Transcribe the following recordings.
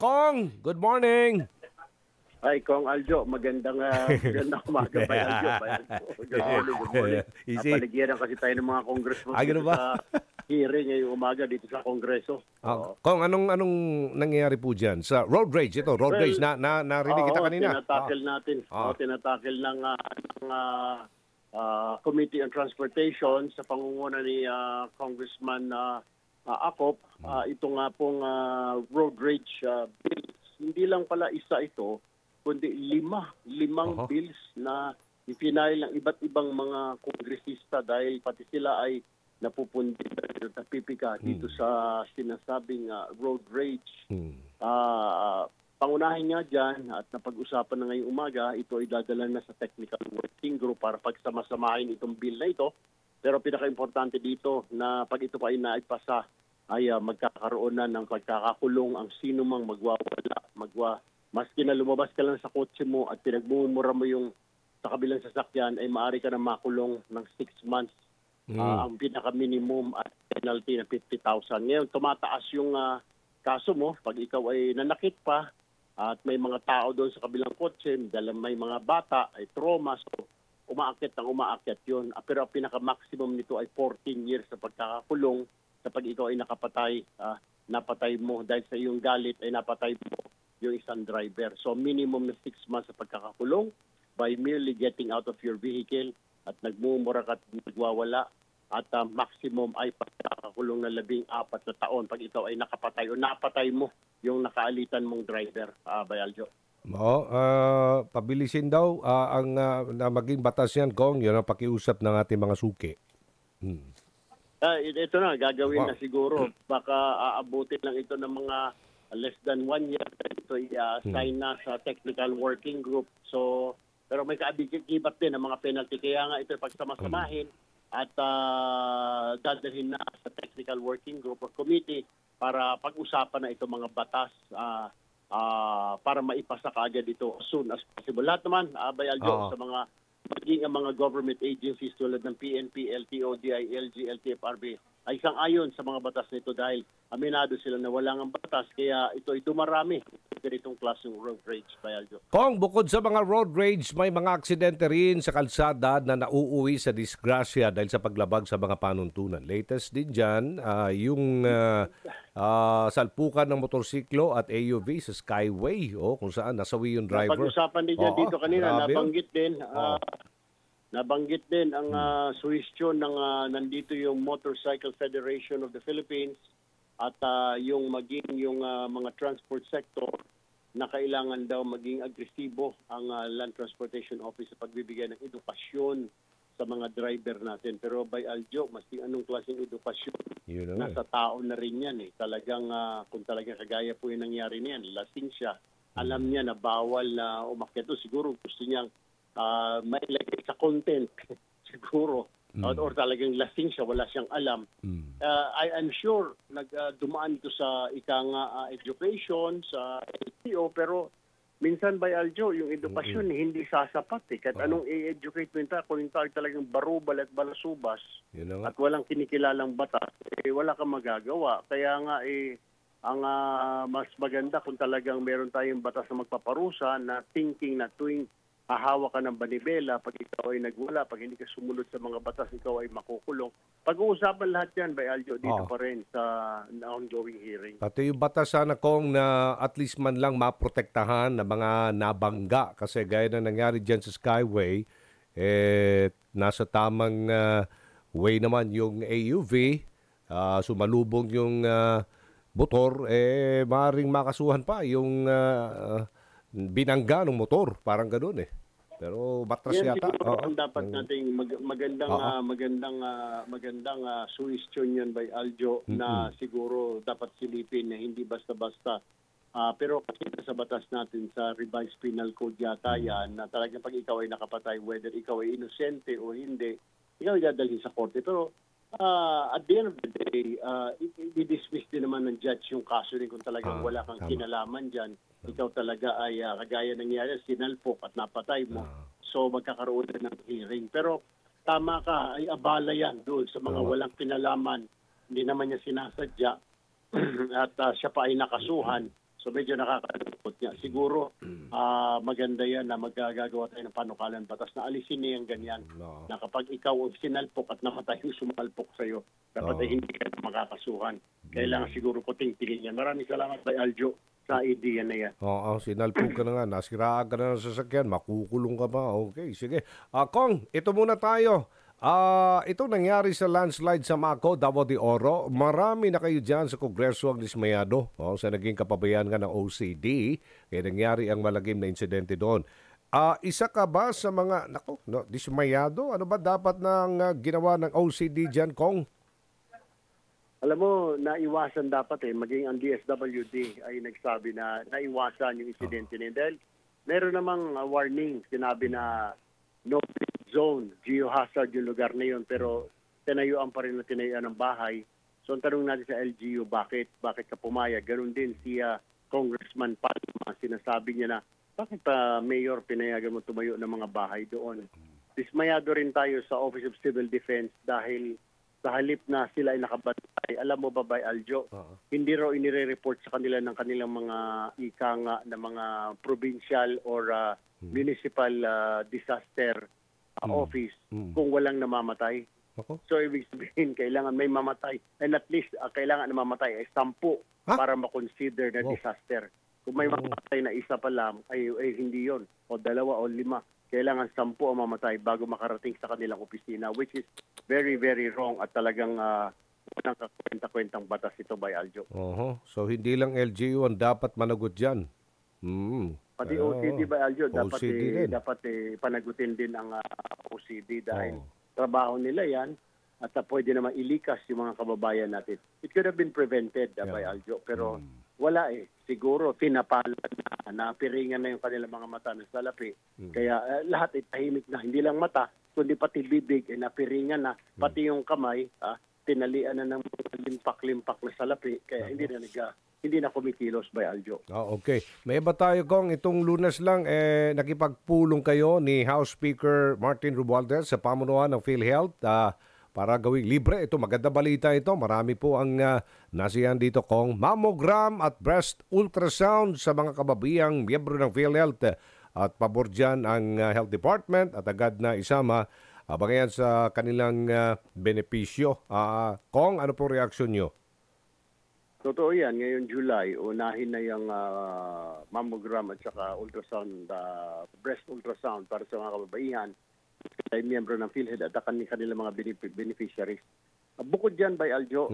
Kong, good morning. Ay, Kong Aljo, magandang umaga pa, Aljo. Good morning, good morning. Napaligiran kasi tayo ng mga congressman dito sa hearing ngayong umaga dito sa Kongreso. Kong, anong nangyayari po dyan? Sa road rage, ito, road rage, narinig kita kanina. Tinatakil natin. Tinatakil ng Committee on Transportation sa pangunguna ni Congressman Acop. Ito nga pong road rage bills. Hindi lang pala isa ito, kundi limang bills na ipinail ng iba't ibang mga kongresista dahil pati sila ay napupundi at napipika dito sa sinasabing road rage. Pangunahin nga dyan at napag-usapan na ngayong umaga, ito ay dadala na sa technical working group para pagsamasamahin itong bill na ito. Pero pinaka-importante dito na pag ito pa ay naipasa ay magkakaroon na ng pagkakakulong ang sino mang magwawala, maski na lumabas ka lang sa kotse mo at pinagmumura mo yung sa kabilang sasakyan ay maaari ka na makulong ng 6 months. Ang pinaka-minimum at penalty na 50,000. Ngayon, tumataas yung kaso mo pag ikaw ay nanakit pa at may mga tao doon sa kabilang kotse, may mga bata, ay trauma, so umaakyat yun. Pero ang pinaka-maximum nito ay 14 years sa pagkakakulong kapag ikaw ay napatay mo dahil sa iyong galit ay napatay mo yung isang driver. So minimum na 6 months sa pagkakakulong by merely getting out of your vehicle at nagmumura ka at nagwawala at maximum ay pagkakakulong na 14 na taon pag ikaw ay nakapatay o napatay mo yung nakaalitan mong driver, Bayaljo. Pabilisin daw ang na maging batas yan, Kong, yun ang pakiusap ng ating mga suki. Ito na, gagawin na siguro. Baka aabutin lang ito ng mga less than 1 year. Ito i-assign na sa technical working group. So, pero may kaabigibat din ng mga penalty. Kaya nga ito pagsamasamahin at dadalhin na sa technical working group or committee para pag-usapan na ito mga batas para maipasa kaagad ito as soon as possible. Lahat naman, Bayaljo, sa maging ang mga government agencies tulad ng PNP, LTO, DILG, LTFRB ay sang-ayon sa mga batas nito dahil aminado sila na wala ng batas kaya ito ay dumarami ganitong klaseng road rage, Bayaljo. Kong, bukod sa mga road rage, may mga aksidente rin sa kalsada na nauuwi sa disgrasya dahil sa paglabag sa mga panuntunan. Latest din dyan, yung salpukan ng motorsiklo at AUV sa Skyway, kung saan nasawi yung driver. Pag-usapan din dyan dito kanina, nabanggit din ang suwestyon ng nandito yung Motorcycle Federation of the Philippines at yung mga transport sector na kailangan daw maging agresibo ang Land Transportation Office sa pagbibigay ng edukasyon sa mga driver natin. Pero by Aljo, masti anong klaseng edukasyon? Nasa tao na rin yan. Talagang, kung talagang kagaya po yung nangyari niyan, lasing siya. Alam niya na bawal na umakyat. Siguro gusto niyang mailagay sa content. Siguro. Or talagang lasing siya, wala siyang alam. I'm sure dumaan ito sa education, sa LTO, pero minsan by Aljo, yung edukasyon hindi sasapat. Kahit anong i-educate mo kung talagang barubal at balasubas at walang kinikilalang batas, wala kang magagawa. Kaya nga ang mas maganda kung talagang meron tayong batas na magpaparusa na thinking na tuwing hahawa ka ng banibela, pag ikaw ay nagwala, pag hindi ka sumunod sa mga batas, ikaw ay makukulong. Pag-uusapan lahat yan, Bayaljo, dito pa rin sa ongoing hearing. Pati yung batas sana, Kong, na at least man lang maprotektahan na mga nabangga. Kasi gaya na nangyari dyan sa Skyway, nasa tamang way naman yung AUV, sumalubong yung motor, maaaring makasuhan pa yung binangga ng motor, parang ganoon Pero matras yata. Ang dapat nating magandang suwestyon yan by Aljo na siguro dapat silipin na hindi basta-basta. Pero kasi sa batas natin sa revised penal code yata yan na talagang pag ikaw ay nakapatay, whether ikaw ay inosente o hindi, ikaw ay dadalhin sa korte. Pero at the end of the day, i-dismiss din naman ng judge yung kaso rin kung talagang wala kang kinalaman dyan. Ikaw talaga ay kagaya nangyari, sinalpok at napatay mo. So magkakaroon na ng hearing. Pero tama ka, ay abala yan doon sa mga walang kinalaman. Hindi naman niya sinasadya at siya pa ay nakasuhan. So medyo nakakalungkot niya. Siguro maganda yan na magagawa tayo ng panukalan batas na alisin niya yung ganyan. No. Na kapag ikaw ang sinalpok at namatay yung sumalpok sa'yo, dapat ay hindi ka na makakasuhan. Kailangan siguro puting-tingin yan. Maraming salamat kay Aljo sa idea na yan. Oo, sinalpog ka na nga, nasiraan ka na ng sasakyan, makukulong ka pa. Okay, sige. Kong, ito muna tayo. Ito nangyari sa landslide sa Maco, Davao de Oro. Marami na kayo dyan sa Kongreso ang dismayado sa naging kapabayaan nga ng OCD. Kaya nangyari ang malagim na insidente doon. Isa ka ba sa mga dismayado? Ano ba dapat nang ginawa ng OCD dyan, Kong? Alam mo, naiwasan dapat maging ang DSWD ay nagsabi na naiwasan yung insidente na yun. Dahil meron namang warning, sinabi na no zone, geohazard yung lugar na yun, pero tinayuan pa rin na tinayuan ng bahay. So ang tanong natin sa LGU, bakit ka pumayag? Ganun din si Congressman Palma, sinasabi niya na, bakit pa Mayor pinayagan mo tumayo ng mga bahay doon? Dismayado rin tayo sa Office of Civil Defense dahil sa halip na sila ay nakabantay. Alam mo ba, Aljo, hindi raw inire-report sa kanila ng kanilang mga ikanga na mga provincial or municipal disaster office kung walang namamatay. So ibig sabihin, kailangan may mamatay. And at least, kailangan na mamatay ay 10 para makonsider na disaster. Kung may mamatay na isa pa lang, ay hindi yon o 2 o 5. Kailangan 10 ang mamatay bago makarating sa kanilang opisina, which is very, very wrong at talagang walang kakwenta-kwentang batas ito, Aljo. So hindi lang LGU ang dapat managot dyan. Pati OCD, Aljo, OCD dapat panagutin din ang OCD dahil trabaho nila yan at pwede naman ilikas yung mga kababayan natin. It could have been prevented, Aljo, pero wala Siguro tinapalan na napiringan na yung kanilang mga mata ng salapi. Kaya lahat ay tahimik na. Hindi lang mata, kundi pati bibig napiringan na. Pati yung kamay, tinalian na ng limpak-limpak na salapi. Kaya hindi na kumikilos, Aljo. Okay. May iba tayo, Kong. Itong Lunes lang, nakipagpulong kayo ni House Speaker Martin Romualdez sa pamunuan ng PhilHealth para gawing libre. Ito, maganda balita ito. Marami po ang nasiyahan dito, Kong. Mammogram at breast ultrasound sa mga kababihang miyembro ng PhilHealth. At pabor dyan ang Health Department at agad na isama abangan sa kanilang benepisyo. Kong, ano po reaksyon nyo? Totoo yan. Ngayon July, unahin na yung mammogram at saka ultrasound, breast ultrasound para sa mga kababaihan. Sila ay miyembro ng PhilHealth at kanilang mga beneficiaries. Bukod dyan, Aljo,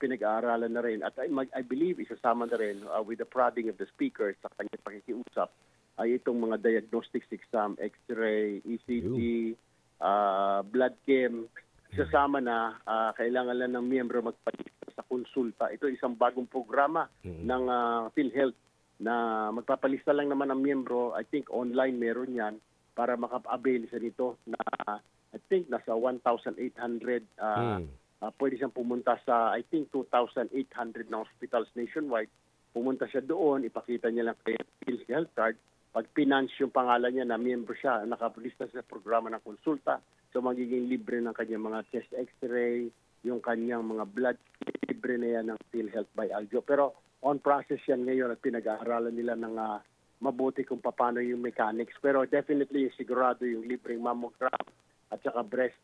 pinag-aaralan na rin. At I believe isasama na rin with the prodding of the speaker sa kanyang pakikiusap ay itong mga diagnostics exam, X-ray, ECG, blood chem. Isasama na kailangan lang ng miyembro magpalista sa konsulta. Ito isang bagong programa ng PhilHealth na magpapalista lang naman ang miyembro. I think online meron yan para makap-avail sa nito na I think nasa 1,800 pwede siyang pumunta sa I think 2,800 na hospitals nationwide. Pumunta siya doon, ipakita niya lang kay PhilHealth card. Pag pinanse yung pangalan niya na miyembro siya, nakapalista sa programa ng konsulta, so magiging libre ng kanyang mga chest x-ray, yung kanyang mga blood, libre na yan ng PhilHealth Aljo. Pero on process yan ngayon at pinag-aaralan nila ng mabuti kung paano yung mechanics. Pero definitely sigurado yung libreng mammogram at saka breast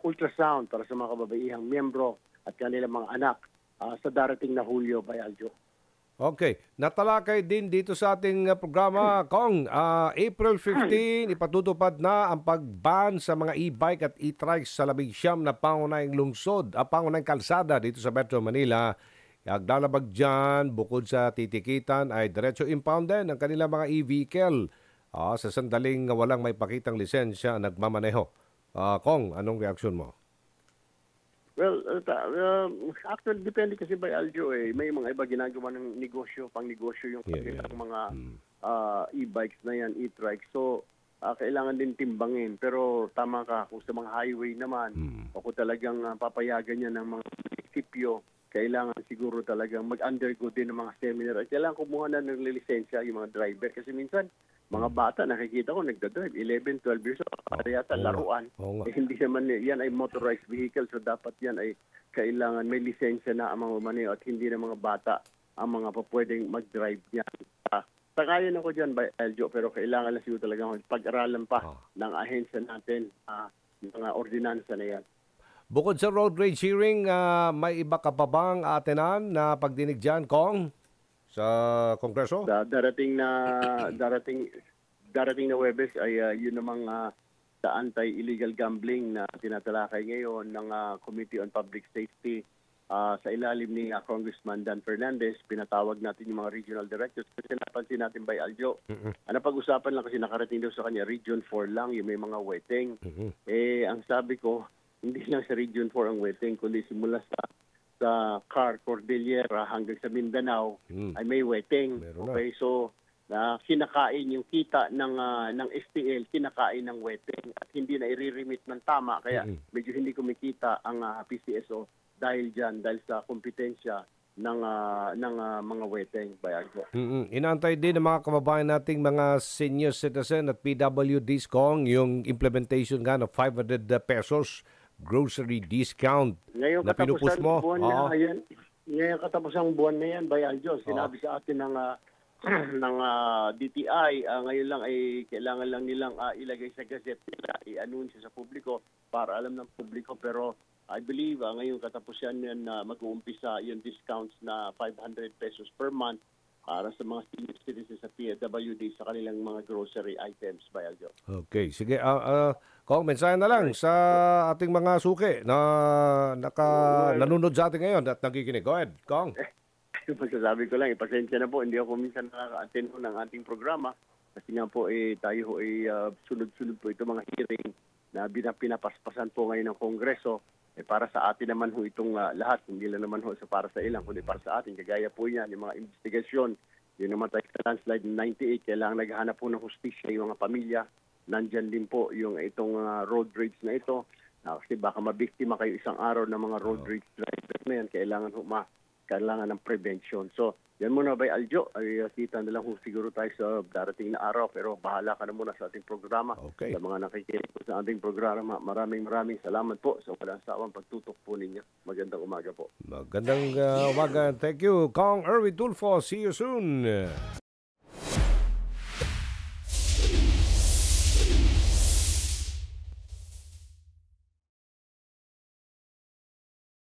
ultrasound para sa mga kababaihang miyembro at kanilang mga anak sa darating na Hulyo, Aljo. Okay. Natalakay din dito sa ating programa, Kong. April 15, ipatutupad na ang pag-ban sa mga e-bike at e-trikes sa 19 na pangunahing lungsod, pangunahing kalsada dito sa Metro Manila. Aglalabag dyan, bukod sa titikitan, ay diretso impound din ang kanilang mga e-vehicle sa sandaling walang may pakitang lisensya nagmamaneho. Kong, anong reaksyon mo? Well, actually, depende kasi Aljo may mga iba ginagawa ng negosyo, pang-negosyo yung kanilang mga e-bikes na yan, e-trikes. So, kailangan din timbangin. Pero tama ka, kung sa mga highway naman, o kung talagang papayagan niya ng mga munisipyo, kailangan siguro talagang mag-undergo din ng mga seminar. At kailangan kumuha na ng lisensya yung mga driver. Kasi minsan, mga bata, nakikita ko, nagdadrive, 11, 12 years old, para yata laruan. Hindi naman, yan ay motorized vehicle, so dapat yan ay kailangan may lisensya na ang mga maneho at hindi na mga bata ang mga pwedeng mag-drive niyan. Sakayan ako dyan, Eljo, pero kailangan lang siguro talaga pag-aralan pa ng ahensya natin yung mga ordinansa na yan. Bukod sa road rage hearing, may iba ka pa bang atenan na pagdinig dyan, Kong, sa Kongreso? Darating na Webes ay yun namang sa anti-illegal gambling na tinatalakay ngayon ng Committee on Public Safety. Sa ilalim ni Congressman Dan Fernandez, pinatawag natin yung mga regional directors. Kasi napansin natin by Aljo. Napag-usapan lang kasi nakarating daw sa kanya, Region 4 lang, yung may mga weteng. Ang sabi ko, hindi lang sa Region 4 ang weteng, kundi simula sa Cordillera hanggang sa Mindanao ay may weteng. Okay, so kinakain yung kita ng STL, kinakain ng weteng at hindi na i-remit ng tama. Kaya medyo hindi kumikita ang PCSO dahil sa kompetensya ng mga weteng bayagyo. Inantay din ng mga kababayan nating mga senior citizen at PWDs, Kong, yung implementation nga ng 500 pesos grocery discount Ngayong na pinupus mo. Ngayong katapusang buwan na yan, bayagyo. Sinabi sa atin ng DTI, ngayon lang ay kailangan lang nilang ilagay sa gazette nila, i-anunsyo sa publiko para alam ng publiko. Pero I believe ngayong katapusan yan na mag-uumpisa yung discounts na 500 pesos per month para sa mga senior citizens sa PWD sa kanilang mga grocery items, Bayaljo. Okay, sige. Kong, mensahe na lang sa ating mga suki na nanonood sa atin ngayon at nakikinig. Go ahead, Kong. Masasabi ko lang, pasensya na po, hindi ako minsan nakaka-attend ng ating programa kasi nga po tayo sunod-sunod po ito mga hearing na pinapaspasan po ngayon ng Kongreso. Para sa atin naman ho itong lahat, hindi lang naman ho para sa ilang, kundi para sa atin. Kagaya po yan, yung mga investigasyon, yung namatay sa landslide 98, kailangan naghahanap po ng hustisya yung mga pamilya. Nandyan din po yung itong road rage na ito. Kasi baka mabiktima kayo isang araw ng mga road rage driver na yan, kailangan ng prevention. So, yan muna by Aljo. Kita na lang siguro tayo sa darating na araw. Pero bahala ka na muna sa ating programa. Okay. Sa mga nakikinig po sa ating programa, maraming salamat po sa walang sawang pagtutok po ninyo. Magandang umaga po. Magandang umaga. Thank you, Kong Erwin Tulfo. See you soon.